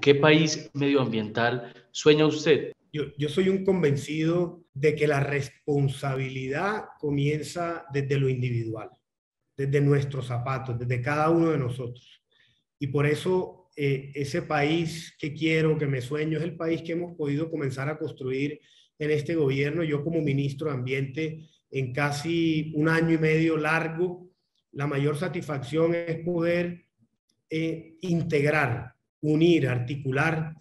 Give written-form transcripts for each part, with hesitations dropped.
qué país medioambiental sueña usted? Yo soy un convencido de que la responsabilidad comienza desde lo individual, desde nuestros zapatos, desde cada uno de nosotros. Y por eso ese país que quiero, que me sueño, es el país que hemos podido comenzar a construir en este gobierno. Yo como ministro de Ambiente, en casi un año y medio largo, la mayor satisfacción es poder integrar, unir, articular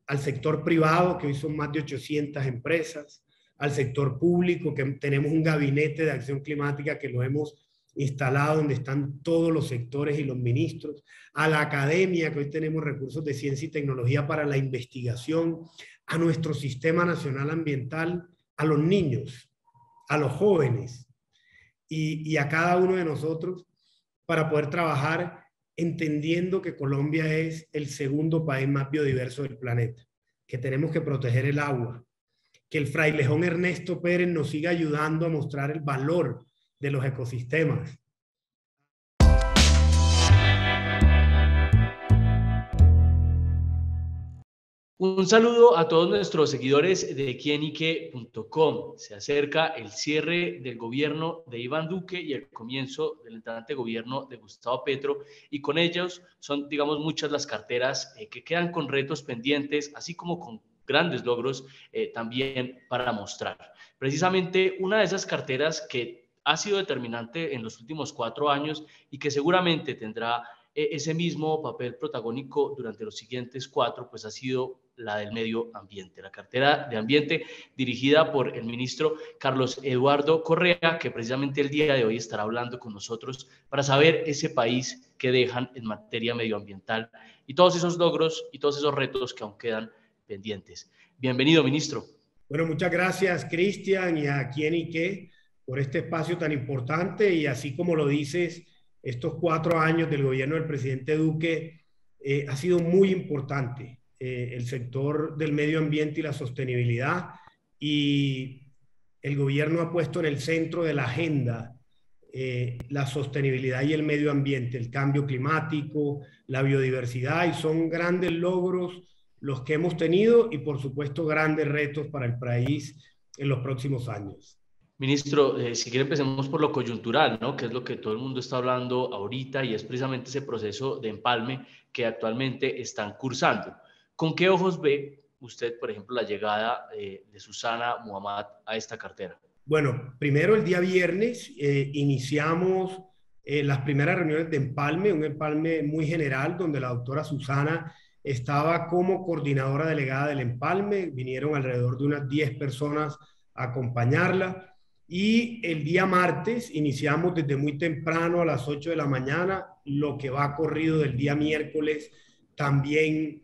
al sector privado, que hoy son más de 800 empresas, al sector público, que tenemos un gabinete de acción climática que lo hemos instalado, donde están todos los sectores y los ministros, a la academia, que hoy tenemos recursos de ciencia y tecnología para la investigación, a nuestro sistema nacional ambiental, a los niños, a los jóvenes y a cada uno de nosotros para poder trabajar entendiendo que Colombia es el segundo país más biodiverso del planeta, que tenemos que proteger el agua, que el frailejón Ernesto Pérez nos siga ayudando a mostrar el valor de los ecosistemas. Un saludo a todos nuestros seguidores de quienique.com. Se acerca el cierre del gobierno de Iván Duque y el comienzo del entrante gobierno de Gustavo Petro, y con ellos son, digamos, muchas las carteras que quedan con retos pendientes, así como con grandes logros también para mostrar. Precisamente una de esas carteras que ha sido determinante en los últimos 4 años y que seguramente tendrá ese mismo papel protagónico durante los siguientes 4, pues ha sido la del medio ambiente, la cartera de ambiente dirigida por el ministro Carlos Eduardo Correa, que precisamente el día de hoy estará hablando con nosotros para saber ese país que dejan en materia medioambiental y todos esos logros y todos esos retos que aún quedan pendientes. Bienvenido, ministro. Bueno, muchas gracias, Cristian, y a Quién y Qué por este espacio tan importante, y así como lo dices, estos 4 años del gobierno del presidente Duque ha sido muy importante. El sector del medio ambiente y la sostenibilidad, y el gobierno ha puesto en el centro de la agenda la sostenibilidad y el medio ambiente, el cambio climático, la biodiversidad, y son grandes logros los que hemos tenido y por supuesto grandes retos para el país en los próximos años. Ministro, si quiere empecemos por lo coyuntural, ¿no? Que es lo que todo el mundo está hablando ahorita, y es precisamente ese proceso de empalme que actualmente están cursando. ¿Con qué ojos ve usted, por ejemplo, la llegada de Susana Muhammad a esta cartera? Bueno, primero el día viernes iniciamos las primeras reuniones de empalme, un empalme muy general donde la doctora Susana estaba como coordinadora delegada del empalme. Vinieron alrededor de unas 10 personas a acompañarla. Y el día martes iniciamos desde muy temprano a las 8 de la mañana, lo que va corrido del día miércoles, también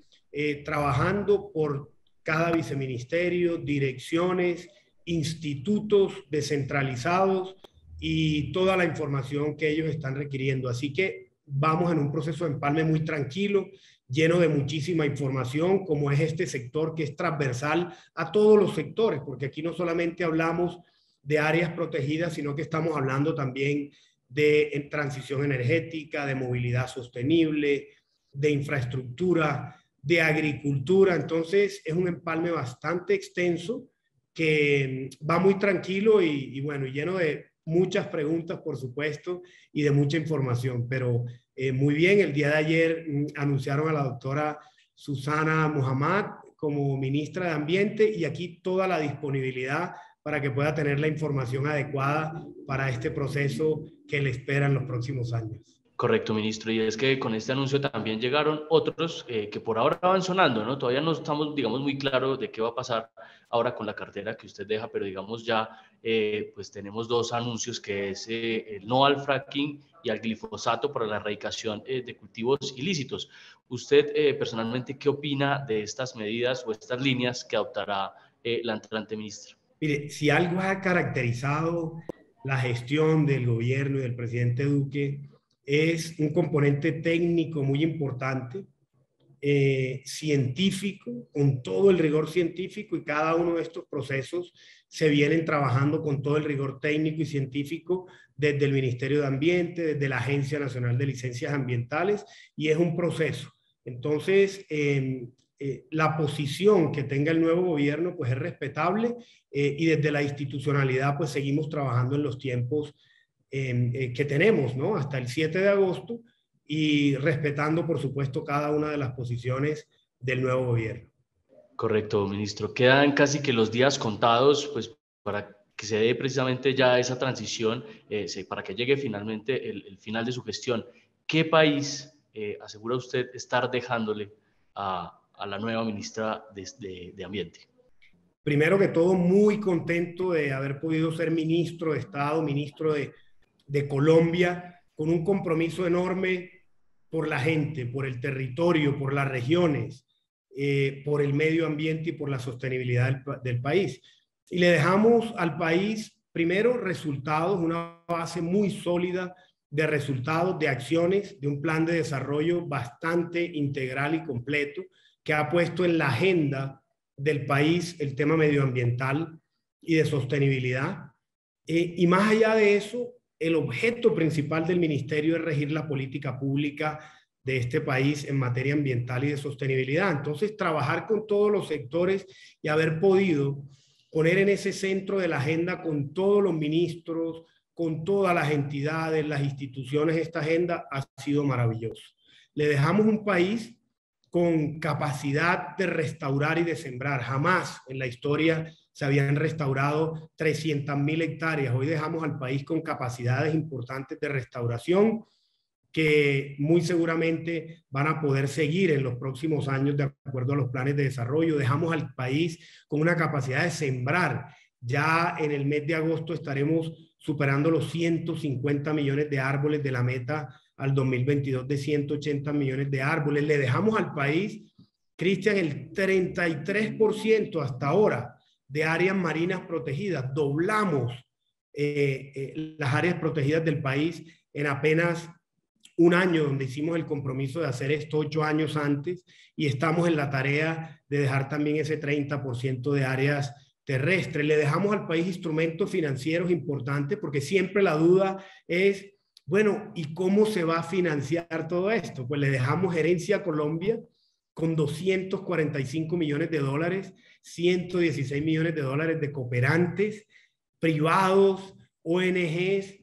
trabajando por cada viceministerio, direcciones, institutos descentralizados y toda la información que ellos están requiriendo. Así que vamos en un proceso de empalme muy tranquilo, lleno de muchísima información, como es este sector que es transversal a todos los sectores, porque aquí no solamente hablamos de áreas protegidas, sino que estamos hablando también de transición energética, de movilidad sostenible, de infraestructura, de agricultura. Entonces es un empalme bastante extenso que va muy tranquilo y bueno, lleno de muchas preguntas, por supuesto, y de mucha información. Pero muy bien, el día de ayer anunciaron a la doctora Susana Muhammad como ministra de Ambiente, y aquí toda la disponibilidad para que pueda tener la información adecuada para este proceso que le espera en los próximos años. Correcto, ministro. Y es que con este anuncio también llegaron otros que por ahora van sonando, ¿no? Todavía no estamos, digamos, muy claros de qué va a pasar ahora con la cartera que usted deja, pero digamos ya, pues tenemos 2 anuncios, que es el no al fracking y al glifosato para la erradicación de cultivos ilícitos. ¿Usted personalmente qué opina de estas medidas o estas líneas que adoptará la entrante ministra? Mire, si algo ha caracterizado la gestión del gobierno y del presidente Duque es un componente técnico muy importante, científico, con todo el rigor científico, y cada uno de estos procesos se vienen trabajando con todo el rigor técnico y científico desde el Ministerio de Ambiente, desde la Agencia Nacional de Licencias Ambientales, y es un proceso. Entonces, la posición que tenga el nuevo gobierno pues es respetable, y desde la institucionalidad pues seguimos trabajando en los tiempos que tenemos, ¿no? Hasta el 7 de agosto y respetando por supuesto cada una de las posiciones del nuevo gobierno. Correcto, ministro. Quedan casi que los días contados, pues, para que se dé precisamente ya esa transición, para que llegue finalmente el final de su gestión. ¿Qué país asegura usted estar dejándole a la nueva ministra de Ambiente? Primero que todo, muy contento de haber podido ser ministro de Estado, ministro de Colombia, con un compromiso enorme por la gente, por el territorio, por las regiones, por el medio ambiente y por la sostenibilidad del país. Y le dejamos al país, primero, resultados, una base muy sólida de resultados, de acciones, de un plan de desarrollo bastante integral y completo que ha puesto en la agenda del país el tema medioambiental y de sostenibilidad. Y más allá de eso, el objeto principal del ministerio es regir la política pública de este país en materia ambiental y de sostenibilidad. Entonces, trabajar con todos los sectores y haber podido poner en ese centro de la agenda con todos los ministros, con todas las entidades, las instituciones, esta agenda ha sido maravilloso. Le dejamos un país con capacidad de restaurar y de sembrar. Jamás en la historia se habían restaurado 300.000 hectáreas. Hoy dejamos al país con capacidades importantes de restauración que muy seguramente van a poder seguir en los próximos años de acuerdo a los planes de desarrollo. Dejamos al país con una capacidad de sembrar. Ya en el mes de agosto estaremos superando los 150 millones de árboles de la meta al 2022 de 180 millones de árboles. Le dejamos al país, Cristian, el 33% hasta ahora de áreas marinas protegidas. Doblamos las áreas protegidas del país en apenas un año, donde hicimos el compromiso de hacer esto 8 años antes, y estamos en la tarea de dejar también ese 30% de áreas terrestres. Le dejamos al país instrumentos financieros importantes, porque siempre la duda es, bueno, ¿y cómo se va a financiar todo esto? Pues le dejamos Herencia a Colombia con 245 millones de dólares, 116 millones de dólares de cooperantes, privados, ONGs,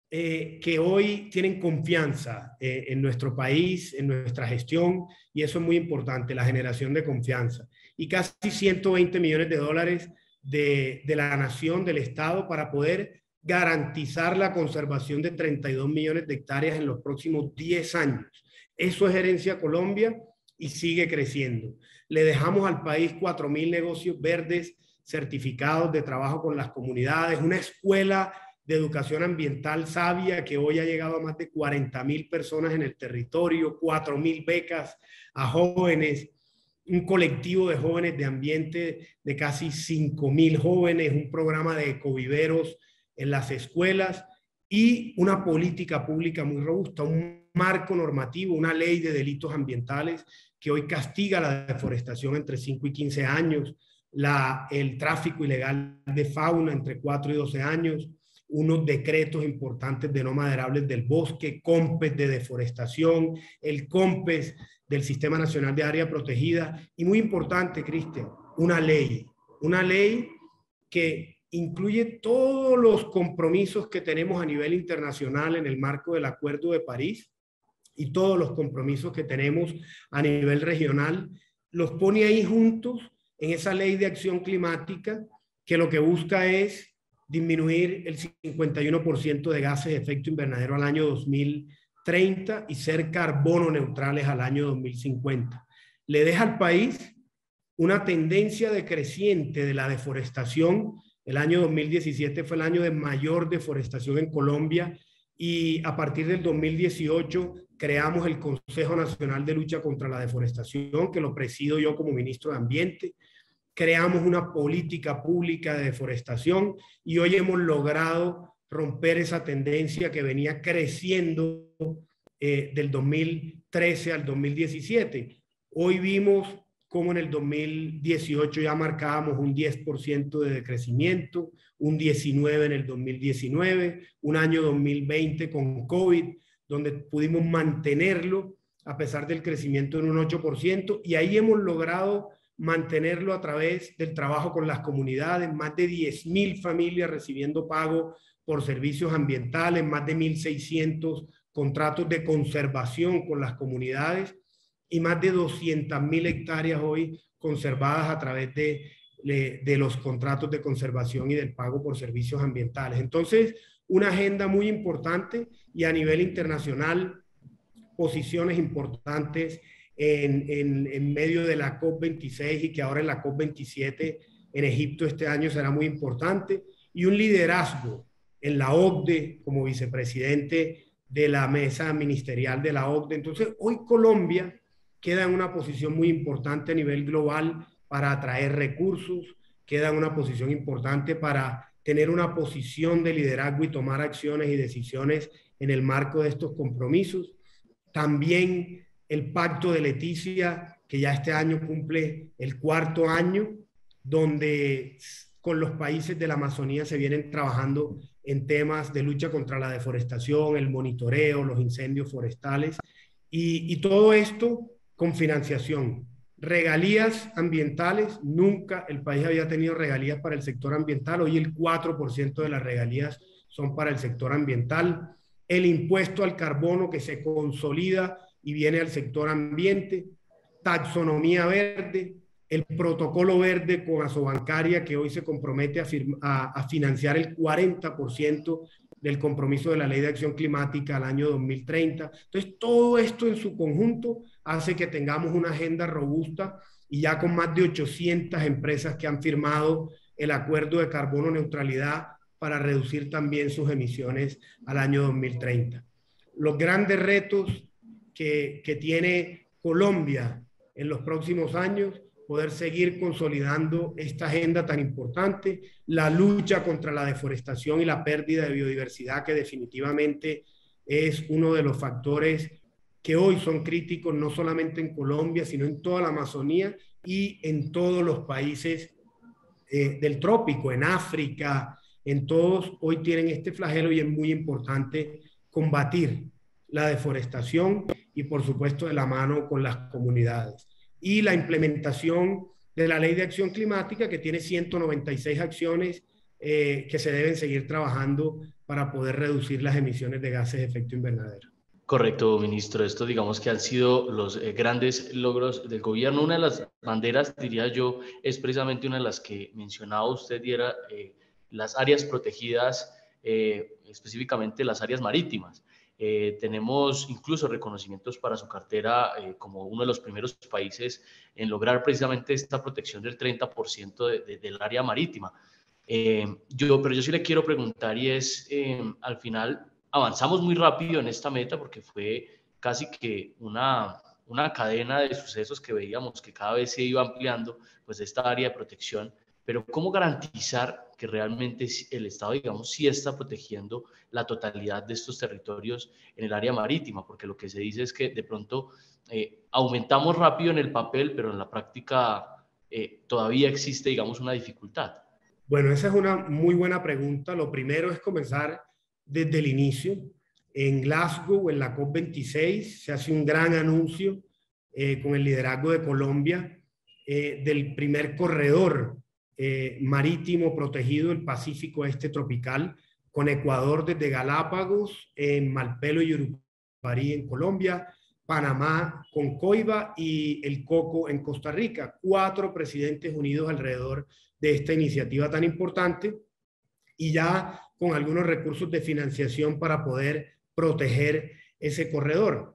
que hoy tienen confianza en nuestro país, en nuestra gestión, y eso es muy importante, la generación de confianza. Y casi 120 millones de dólares de la nación, del Estado, para poder garantizar la conservación de 32 millones de hectáreas en los próximos 10 años. Eso es Herencia Colombia y sigue creciendo. Le dejamos al país 4.000 negocios verdes certificados de trabajo con las comunidades, una escuela de educación ambiental sabia que hoy ha llegado a más de 40.000 personas en el territorio, 4.000 becas a jóvenes, un colectivo de jóvenes de ambiente de casi 5.000 jóvenes, un programa de ecoviveros en las escuelas y una política pública muy robusta, un marco normativo, una ley de delitos ambientales que hoy castiga la deforestación entre 5 y 15 años, el tráfico ilegal de fauna entre 4 y 12 años, unos decretos importantes de no maderables del bosque, COMPES de deforestación, el COMPES del Sistema Nacional de Área Protegida y muy importante, Cristian, una ley que incluye todos los compromisos que tenemos a nivel internacional en el marco del Acuerdo de París y todos los compromisos que tenemos a nivel regional, los pone ahí juntos en esa ley de acción climática que lo que busca es disminuir el 51% de gases de efecto invernadero al año 2030 y ser carbono neutrales al año 2050. Le deja al país una tendencia decreciente de la deforestación. El año 2017 fue el año de mayor deforestación en Colombia y a partir del 2018 creamos el Consejo Nacional de Lucha contra la Deforestación, que lo presido yo como ministro de Ambiente. Creamos una política pública de deforestación y hoy hemos logrado romper esa tendencia que venía creciendo del 2013 al 2017. Hoy vimos cómo en el 2018 ya marcábamos un 10% de decrecimiento, un 19% en el 2019, un año 2020 con COVID, donde pudimos mantenerlo a pesar del crecimiento en un 8%, y ahí hemos logrado mantenerlo a través del trabajo con las comunidades, más de 10.000 familias recibiendo pago por servicios ambientales, más de 1.600 contratos de conservación con las comunidades y más de 200.000 hectáreas hoy conservadas a través de los contratos de conservación y del pago por servicios ambientales. Entonces, una agenda muy importante, y a nivel internacional, posiciones importantes en medio de la COP26, y que ahora en la COP27 en Egipto este año será muy importante, y un liderazgo en la OCDE como vicepresidente de la mesa ministerial de la OCDE. Entonces, hoy Colombia queda en una posición muy importante a nivel global para atraer recursos, queda en una posición importante para tener una posición de liderazgo y tomar acciones y decisiones en el marco de estos compromisos. También el Pacto de Leticia, que ya este año cumple el 4º año, donde con los países de la Amazonía se vienen trabajando en temas de lucha contra la deforestación, el monitoreo, los incendios forestales, y todo esto con financiación. Regalías ambientales, nunca el país había tenido regalías para el sector ambiental, hoy el 4% de las regalías son para el sector ambiental. El impuesto al carbono que se consolida y viene al sector ambiente, taxonomía verde, el protocolo verde con Asobancaria, que hoy se compromete a financiar el 40% del compromiso de la Ley de Acción Climática al año 2030. Entonces, todo esto en su conjunto hace que tengamos una agenda robusta, y ya con más de 800 empresas que han firmado el acuerdo de carbono neutralidad para reducir también sus emisiones al año 2030. Los grandes retos que tiene Colombia en los próximos años: poder seguir consolidando esta agenda tan importante, la lucha contra la deforestación y la pérdida de biodiversidad, que definitivamente es uno de los factores que hoy son críticos, no solamente en Colombia, sino en toda la Amazonía y en todos los países del trópico, en África, en todos hoy tienen este flagelo, y es muy importante combatir la deforestación, y por supuesto de la mano con las comunidades. Y la implementación de la Ley de Acción Climática, que tiene 196 acciones que se deben seguir trabajando para poder reducir las emisiones de gases de efecto invernadero. Correcto, ministro. Esto, digamos, que han sido los grandes logros del gobierno. Una de las banderas, diría yo, es precisamente una de las que mencionaba usted, y era las áreas protegidas, específicamente las áreas marítimas. Tenemos incluso reconocimientos para su cartera como uno de los primeros países en lograr precisamente esta protección del 30% del área marítima. Pero yo sí le quiero preguntar, y es, al final, avanzamos muy rápido en esta meta, porque fue casi que una cadena de sucesos que veíamos que cada vez se iba ampliando, pues, esta área de protección. Pero ¿cómo garantizar que realmente el Estado, digamos, sí está protegiendo la totalidad de estos territorios en el área marítima? Porque lo que se dice es que de pronto aumentamos rápido en el papel, pero en la práctica todavía existe, digamos, una dificultad. Bueno, esa es una muy buena pregunta. Lo primero es comenzar desde el inicio. En Glasgow, en la COP26, se hace un gran anuncio con el liderazgo de Colombia del primer corredor marítimo protegido, el Pacífico Este Tropical, con Ecuador desde Galápagos, en Malpelo y Yuriparí en Colombia, Panamá con Coiba y el Coco en Costa Rica. 4 presidentes unidos alrededor de esta iniciativa tan importante, y ya con algunos recursos de financiación para poder proteger ese corredor.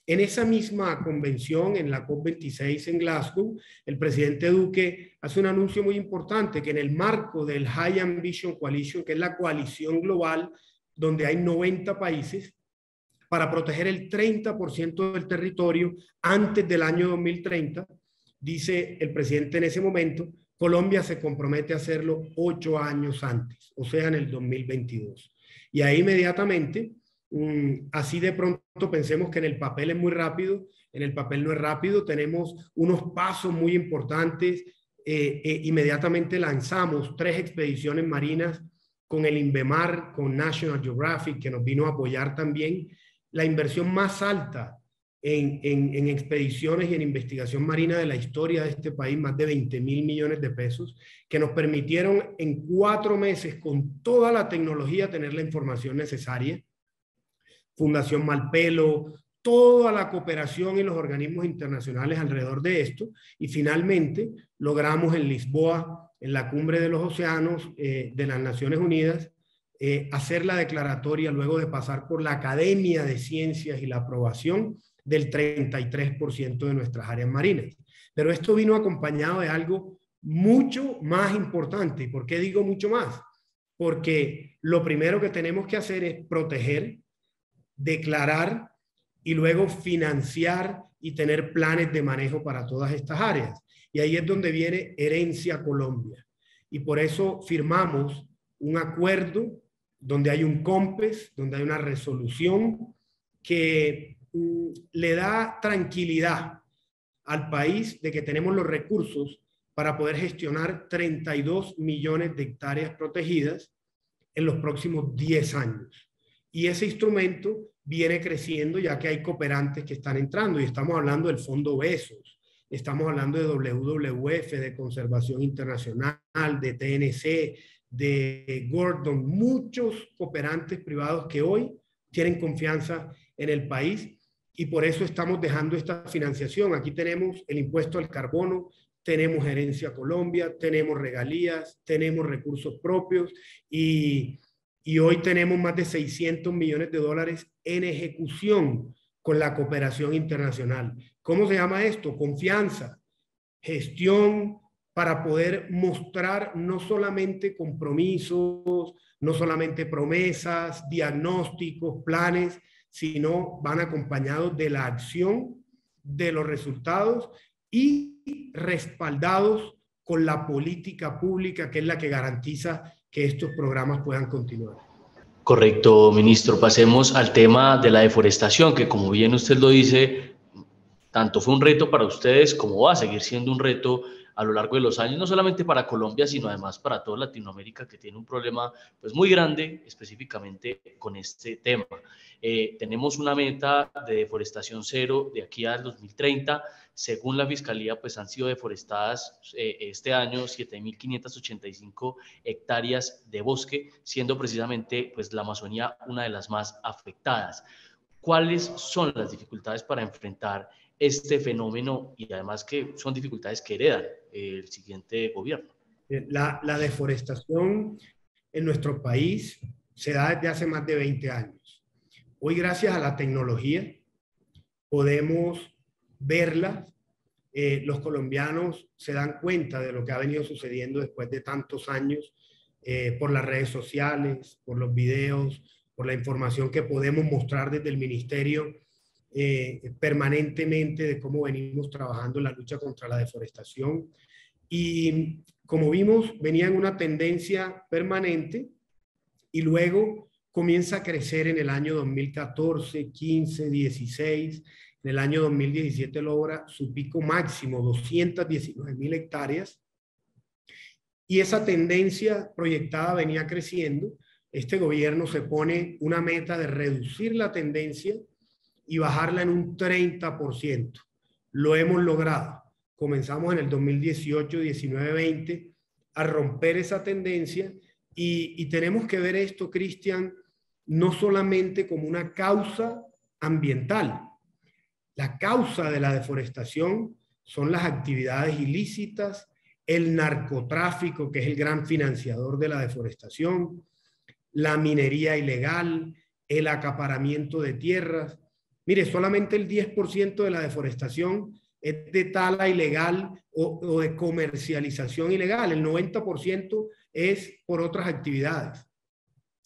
En esa misma convención, en la COP26 en Glasgow, el presidente Duque hace un anuncio muy importante, que en el marco del High Ambition Coalition, que es la coalición global donde hay 90 países, para proteger el 30% del territorio antes del año 2030, dice el presidente en ese momento, Colombia se compromete a hacerlo 8 años antes, o sea, en el 2022. Y ahí inmediatamente, así de pronto pensemos que en el papel es muy rápido, en el papel no es rápido, tenemos unos pasos muy importantes. Inmediatamente lanzamos 3 expediciones marinas con el INVEMAR, con National Geographic, que nos vino a apoyar también. La inversión más alta en expediciones y en investigación marina de la historia de este país, más de 20.000 millones de pesos, que nos permitieron en 4 meses, con toda la tecnología, tener la información necesaria. Fundación Malpelo, toda la cooperación y los organismos internacionales alrededor de esto, y finalmente logramos en Lisboa, en la Cumbre de los Océanos de las Naciones Unidas, hacer la declaratoria luego de pasar por la Academia de Ciencias y la aprobación del 33% de nuestras áreas marinas. Pero esto vino acompañado de algo mucho más importante. ¿Y por qué digo mucho más? Porque lo primero que tenemos que hacer es proteger, declarar y luego financiar y tener planes de manejo para todas estas áreas. Y ahí es donde viene Herencia Colombia. Y por eso firmamos un acuerdo donde hay un COMPES, donde hay una resolución que le da tranquilidad al país de que tenemos los recursos para poder gestionar 32 millones de hectáreas protegidas en los próximos 10 años. Y ese instrumento viene creciendo ya que hay cooperantes que están entrando, y estamos hablando del Fondo Besos, estamos hablando de WWF, de Conservación Internacional, de TNC, de Gordon, muchos cooperantes privados que hoy tienen confianza en el país, y por eso estamos dejando esta financiación. Aquí tenemos el impuesto al carbono, tenemos Herencia Colombia, tenemos regalías, tenemos recursos propios, y hoy tenemos más de 600 millones de dólares en ejecución con la cooperación internacional. ¿Cómo se llama esto? Confianza, gestión, para poder mostrar no solamente compromisos, no solamente promesas, diagnósticos, planes, sino van acompañados de la acción, de los resultados y respaldados con la política pública, que es la que garantiza que estos programas puedan continuar. Correcto, ministro. Pasemos al tema de la deforestación, que como bien usted lo dice, tanto fue un reto para ustedes como va a seguir siendo un reto a lo largo de los años, no solamente para Colombia, sino además para toda Latinoamérica, que tiene un problema pues muy grande específicamente con este tema. Tenemos una meta de deforestación cero de aquí al 2030. Según la Fiscalía, pues han sido deforestadas este año 7.585 hectáreas de bosque, siendo precisamente pues la Amazonía una de las más afectadas. ¿Cuáles son las dificultades para enfrentar este fenómeno, y además que son dificultades que heredan el siguiente gobierno? La deforestación en nuestro país se da desde hace más de 20 años. Hoy, gracias a la tecnología, podemos verla. Los colombianos se dan cuenta de lo que ha venido sucediendo después de tantos años, por las redes sociales, por los videos, por la información que podemos mostrar desde el ministerio permanentemente de cómo venimos trabajando en la lucha contra la deforestación. Y como vimos, venía en una tendencia permanente y luego comienza a crecer en el año 2014, 15, 16. En el año 2017 logra su pico máximo, 219.000 hectáreas. Y esa tendencia proyectada venía creciendo. Este gobierno se pone una meta de reducir la tendencia y bajarla en un 30%. Lo hemos logrado. Comenzamos en el 2018, 19, 20 a romper esa tendencia, y tenemos que ver esto, Cristian, no solamente como una causa ambiental. La causa de la deforestación son las actividades ilícitas, el narcotráfico, que es el gran financiador de la deforestación, la minería ilegal, el acaparamiento de tierras. Mire, solamente el 10% de la deforestación es de tala ilegal o de comercialización ilegal. El 90% es por otras actividades.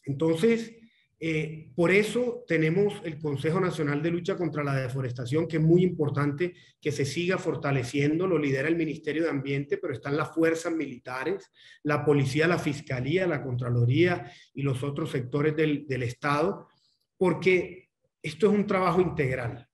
Entonces, por eso tenemos el Consejo Nacional de Lucha contra la Deforestación, que es muy importante que se siga fortaleciendo. Lo lidera el Ministerio de Ambiente, pero están las fuerzas militares, la policía, la fiscalía, la Contraloría y los otros sectores del Estado, porque esto es un trabajo integral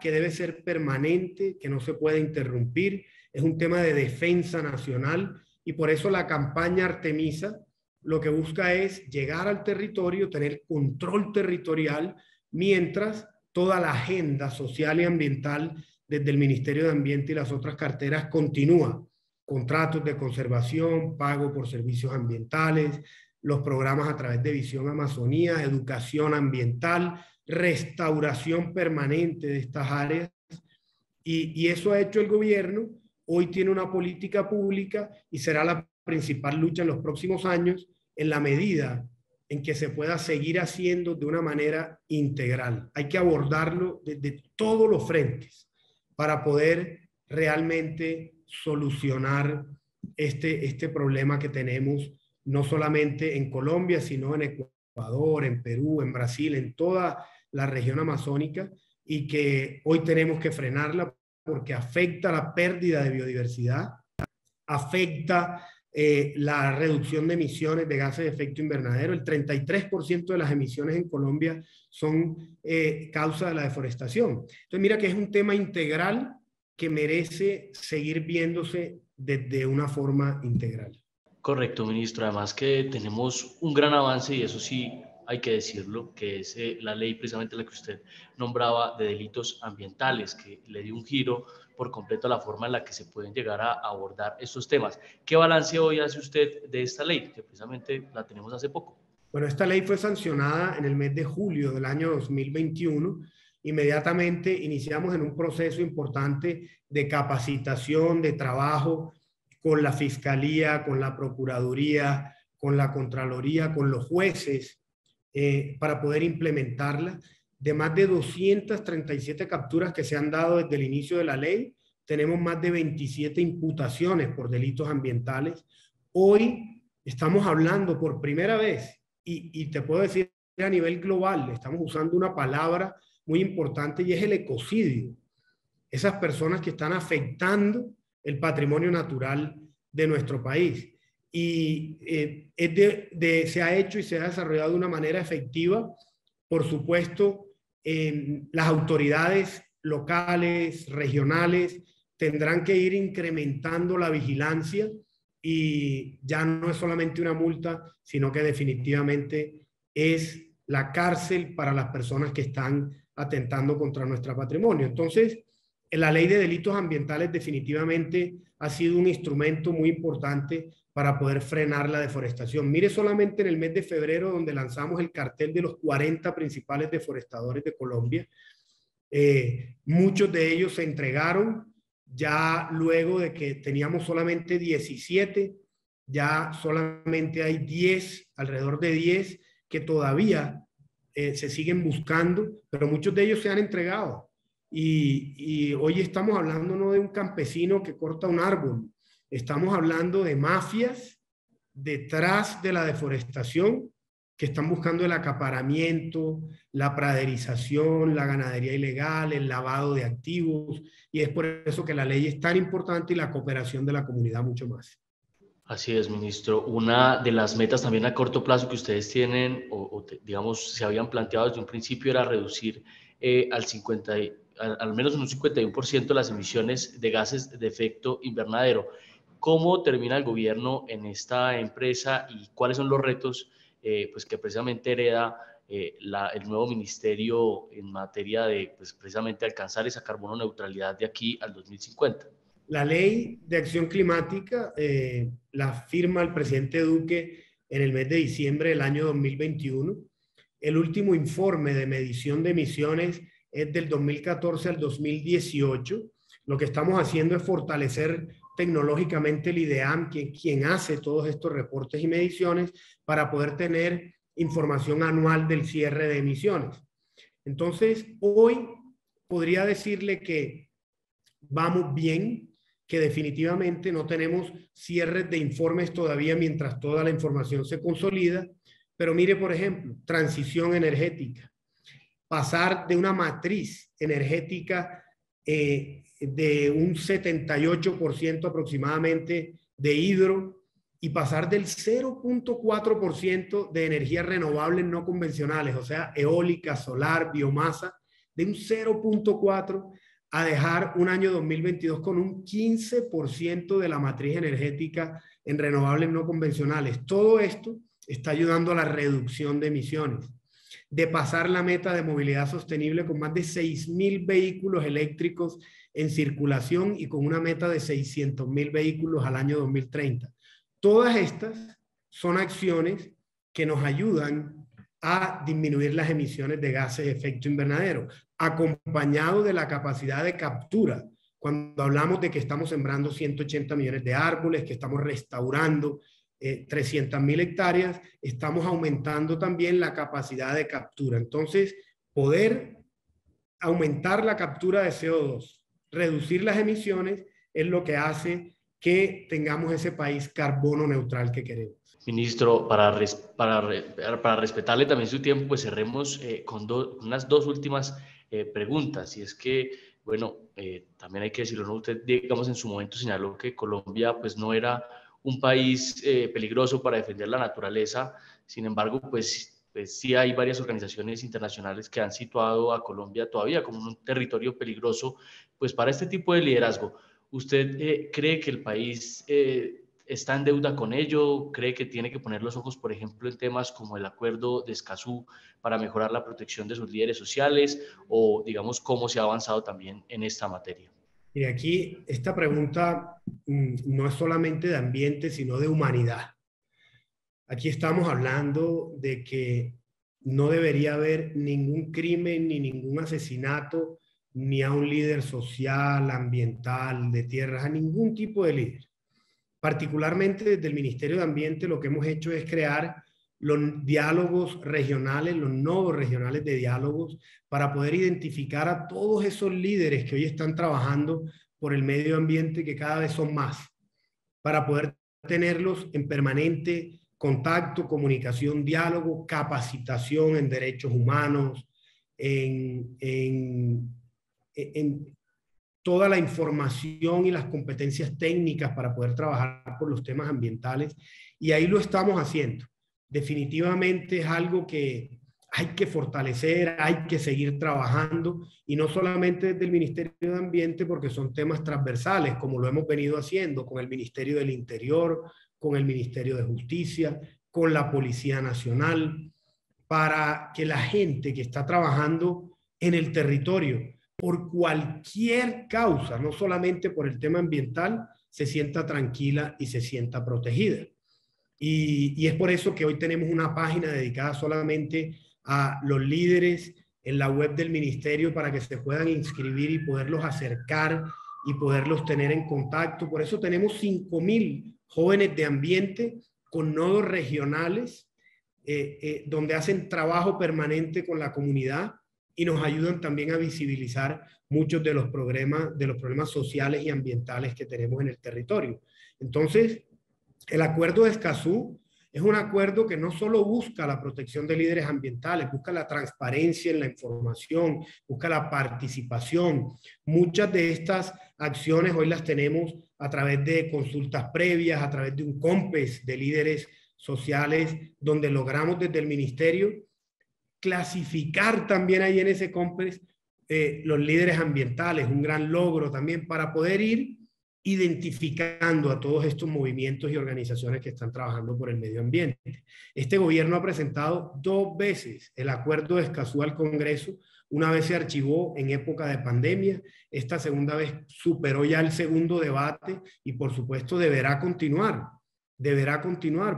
que debe ser permanente, que no se puede interrumpir. Es un tema de defensa nacional, y por eso la campaña Artemisa lo que busca es llegar al territorio, tener control territorial, mientras toda la agenda social y ambiental desde el Ministerio de Ambiente y las otras carteras continúa. Contratos de conservación, pago por servicios ambientales, los programas a través de Visión Amazonía, educación ambiental, restauración permanente de estas áreas. Y eso ha hecho el gobierno. Hoy tiene una política pública y será la principal lucha en los próximos años en la medida en que se pueda seguir haciendo de una manera integral. Hay que abordarlo desde todos los frentes para poder realmente solucionar este problema que tenemos, no solamente en Colombia, sino en Ecuador, en Perú, en Brasil, en toda la región amazónica, y que hoy tenemos que frenarla porque afecta la pérdida de biodiversidad, afecta la reducción de emisiones de gases de efecto invernadero. El 33% de las emisiones en Colombia son causa de la deforestación. Entonces mira que es un tema integral que merece seguir viéndose desde una forma integral. Correcto, ministro. Además que tenemos un gran avance, y eso sí hay que decirlo, que es la ley precisamente la que usted nombraba de delitos ambientales, que le dio un giro por completo a la forma en la que se pueden llegar a abordar estos temas. ¿Qué balance hoy hace usted de esta ley, que precisamente la tenemos hace poco? Bueno, esta ley fue sancionada en el mes de julio del año 2021. Inmediatamente iniciamos en un proceso importante de capacitación, de trabajo con la Fiscalía, con la Procuraduría, con la Contraloría, con los jueces, para poder implementarla. De más de 237 capturas que se han dado desde el inicio de la ley, tenemos más de 27 imputaciones por delitos ambientales. Hoy estamos hablando por primera vez, y te puedo decir a nivel global, estamos usando una palabra muy importante y es el ecocidio. Esas personas que están afectando el patrimonio natural de nuestro país. Y se ha hecho y se ha desarrollado de una manera efectiva. Por supuesto, las autoridades locales, regionales, tendrán que ir incrementando la vigilancia, y ya no es solamente una multa, sino que definitivamente es la cárcel para las personas que están atentando contra nuestro patrimonio. Entonces, la ley de delitos ambientales definitivamente ha sido un instrumento muy importante para poder frenar la deforestación. Mire solamente en el mes de febrero, donde lanzamos el cartel de los 40 principales deforestadores de Colombia. Muchos de ellos se entregaron ya luego de que teníamos solamente 17, ya solamente hay 10, alrededor de 10, que todavía se siguen buscando, pero muchos de ellos se han entregado. Y hoy estamos hablando no de un campesino que corta un árbol, estamos hablando de mafias detrás de la deforestación que están buscando el acaparamiento, la praderización, la ganadería ilegal, el lavado de activos, y es por eso que la ley es tan importante y la cooperación de la comunidad mucho más. Así es, ministro. Una de las metas también a corto plazo que ustedes tienen, digamos, se habían planteado desde un principio, era reducir al menos en un 51% las emisiones de gases de efecto invernadero. ¿Cómo termina el gobierno en esta empresa y cuáles son los retos pues que precisamente hereda el nuevo ministerio en materia de pues, precisamente alcanzar esa carbono neutralidad de aquí al 2050? La ley de acción climática la firma el presidente Duque en el mes de diciembre del año 2021. El último informe de medición de emisiones es del 2014 al 2018. Lo que estamos haciendo es fortalecer tecnológicamente el IDEAM, quien hace todos estos reportes y mediciones, para poder tener información anual del cierre de emisiones. Entonces, hoy podría decirle que vamos bien, que definitivamente no tenemos cierres de informes todavía mientras toda la información se consolida, pero mire, por ejemplo, transición energética. Pasar de una matriz energética de un 78% aproximadamente de hidro, y pasar del 0.4% de energías renovables no convencionales, o sea, eólica, solar, biomasa, de un 0.4% a dejar un año 2022 con un 15% de la matriz energética en renovables no convencionales. Todo esto está ayudando a la reducción de emisiones. de pasar la meta de movilidad sostenible con más de 6.000 vehículos eléctricos en circulación y con una meta de 600.000 vehículos al año 2030. Todas estas son acciones que nos ayudan a disminuir las emisiones de gases de efecto invernadero, acompañado de la capacidad de captura. Cuando hablamos de que estamos sembrando 180 millones de árboles, que estamos restaurando 300.000 hectáreas, estamos aumentando también la capacidad de captura. Entonces, poder aumentar la captura de CO2, reducir las emisiones, es lo que hace que tengamos ese país carbono neutral que queremos. Ministro, para respetarle también su tiempo, pues cerremos con unas dos últimas preguntas. Y es que, bueno, también hay que decirlo, ¿no? Usted, digamos, en su momento señaló que Colombia pues no era un país peligroso para defender la naturaleza. Sin embargo, pues sí hay varias organizaciones internacionales que han situado a Colombia todavía como un territorio peligroso pues para este tipo de liderazgo. ¿Usted cree que el país está en deuda con ello? ¿Cree que tiene que poner los ojos, por ejemplo, en temas como el acuerdo de Escazú para mejorar la protección de sus líderes sociales? O, digamos, cómo se ha avanzado también en esta materia. Y aquí esta pregunta no es solamente de ambiente, sino de humanidad. Aquí estamos hablando de que no debería haber ningún crimen ni ningún asesinato ni a un líder social, ambiental, de tierras, a ningún tipo de líder. Particularmente desde el Ministerio de Ambiente lo que hemos hecho es crear los diálogos regionales, los nodos regionales de diálogos para poder identificar a todos esos líderes que hoy están trabajando por el medio ambiente, que cada vez son más, para poder tenerlos en permanente contacto, comunicación, diálogo, capacitación en derechos humanos, en toda la información y las competencias técnicas para poder trabajar por los temas ambientales. Y ahí lo estamos haciendo. Definitivamente es algo que hay que fortalecer, hay que seguir trabajando, y no solamente desde el Ministerio de Ambiente, porque son temas transversales, como lo hemos venido haciendo con el Ministerio del Interior, con el Ministerio de Justicia, con la Policía Nacional, para que la gente que está trabajando en el territorio por cualquier causa, no solamente por el tema ambiental, se sienta tranquila y se sienta protegida. Y es por eso que hoy tenemos una página dedicada solamente a los líderes en la web del ministerio para que se puedan inscribir y poderlos acercar y poderlos tener en contacto. Por eso tenemos 5.000 jóvenes de ambiente con nodos regionales donde hacen trabajo permanente con la comunidad y nos ayudan también a visibilizar muchos de los problemas sociales y ambientales que tenemos en el territorio. Entonces, el acuerdo de Escazú es un acuerdo que no solo busca la protección de líderes ambientales, busca la transparencia en la información, busca la participación. Muchas de estas acciones hoy las tenemos a través de consultas previas, a través de un COMPES de líderes sociales, donde logramos desde el ministerio clasificar también ahí en ese COMPES los líderes ambientales, un gran logro también para poder ir identificando a todos estos movimientos y organizaciones que están trabajando por el medio ambiente. Este gobierno ha presentado 2 veces el acuerdo de Escazú al Congreso. Una vez se archivó en época de pandemia, esta segunda vez superó ya el segundo debate y por supuesto deberá continuar,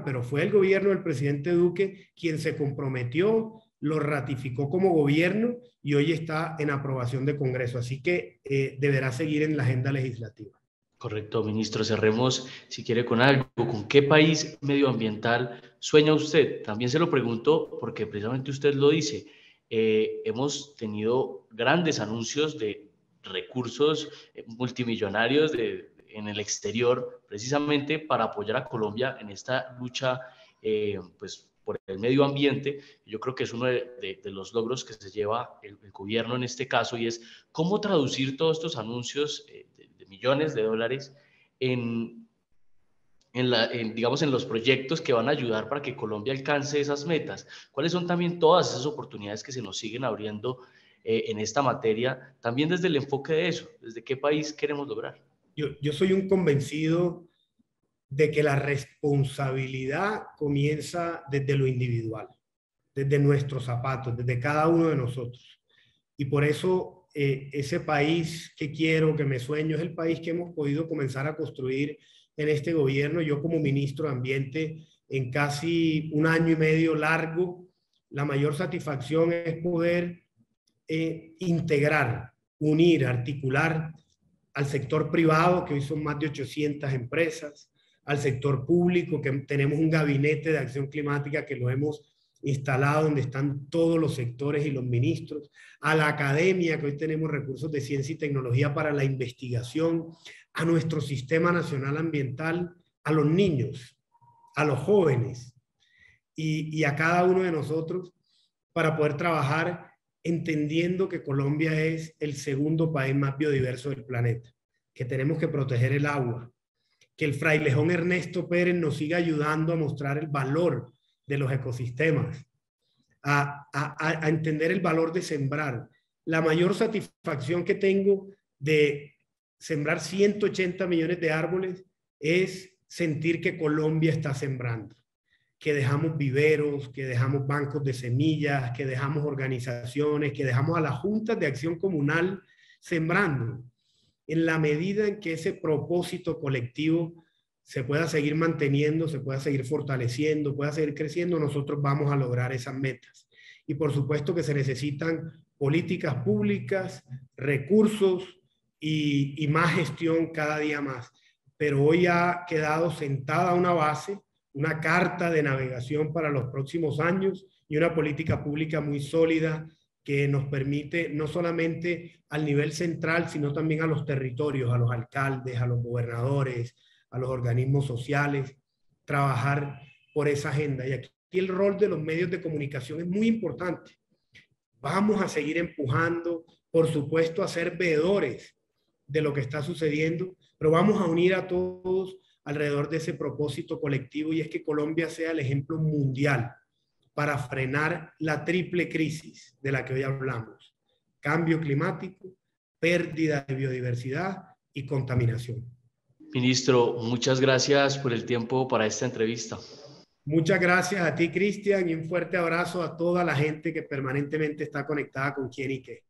pero fue el gobierno del presidente Duque quien se comprometió, lo ratificó como gobierno y hoy está en aprobación de Congreso, así que deberá seguir en la agenda legislativa. Correcto, ministro. Cerremos, si quiere, con algo. ¿Con qué país medioambiental sueña usted? También se lo pregunto porque precisamente usted lo dice. Hemos tenido grandes anuncios de recursos multimillonarios en el exterior, precisamente para apoyar a Colombia en esta lucha pues, por el medio ambiente. Yo creo que es uno de los logros que se lleva el gobierno en este caso, y es cómo traducir todos estos anuncios de millones de dólares digamos, en los proyectos que van a ayudar para que Colombia alcance esas metas. ¿Cuáles son también todas esas oportunidades que se nos siguen abriendo en esta materia? También desde el enfoque de eso, desde qué país queremos lograr. Yo soy un convencido de que la responsabilidad comienza desde lo individual, desde nuestros zapatos, desde cada uno de nosotros. Y por eso ese país que quiero, que me sueño, es el país que hemos podido comenzar a construir en este gobierno. Yo como ministro de Ambiente, en casi un año y medio largo, la mayor satisfacción es poder integrar, unir, articular al sector privado, que hoy son más de 800 empresas, al sector público, que tenemos un gabinete de acción climática que lo hemos instalado, donde están todos los sectores y los ministros, a la academia, que hoy tenemos recursos de ciencia y tecnología para la investigación, a nuestro sistema nacional ambiental, a los niños, a los jóvenes y a cada uno de nosotros para poder trabajar entendiendo que Colombia es el segundo país más biodiverso del planeta, que tenemos que proteger el agua, que el frailejón Ernesto Pérez nos siga ayudando a mostrar el valor de los ecosistemas, a entender el valor de sembrar. La mayor satisfacción que tengo de sembrar 180 millones de árboles es sentir que Colombia está sembrando, que dejamos viveros, que dejamos bancos de semillas, que dejamos organizaciones, que dejamos a las juntas de acción comunal sembrando. En la medida en que ese propósito colectivo se pueda seguir manteniendo, se pueda seguir fortaleciendo, pueda seguir creciendo, nosotros vamos a lograr esas metas. Y por supuesto que se necesitan políticas públicas, recursos y más gestión cada día más. Pero hoy ha quedado sentada una base, una carta de navegación para los próximos años y una política pública muy sólida que nos permite no solamente al nivel central, sino también a los territorios, a los alcaldes, a los gobernadores, a los organismos sociales, trabajar por esa agenda. Y aquí el rol de los medios de comunicación es muy importante. Vamos a seguir empujando, por supuesto, a ser veedores de lo que está sucediendo, pero vamos a unir a todos alrededor de ese propósito colectivo, y es que Colombia sea el ejemplo mundial para frenar la triple crisis de la que hoy hablamos: cambio climático, pérdida de biodiversidad y contaminación. Ministro, muchas gracias por el tiempo para esta entrevista. Muchas gracias a ti, Cristian, y un fuerte abrazo a toda la gente que permanentemente está conectada con Quién y Qué.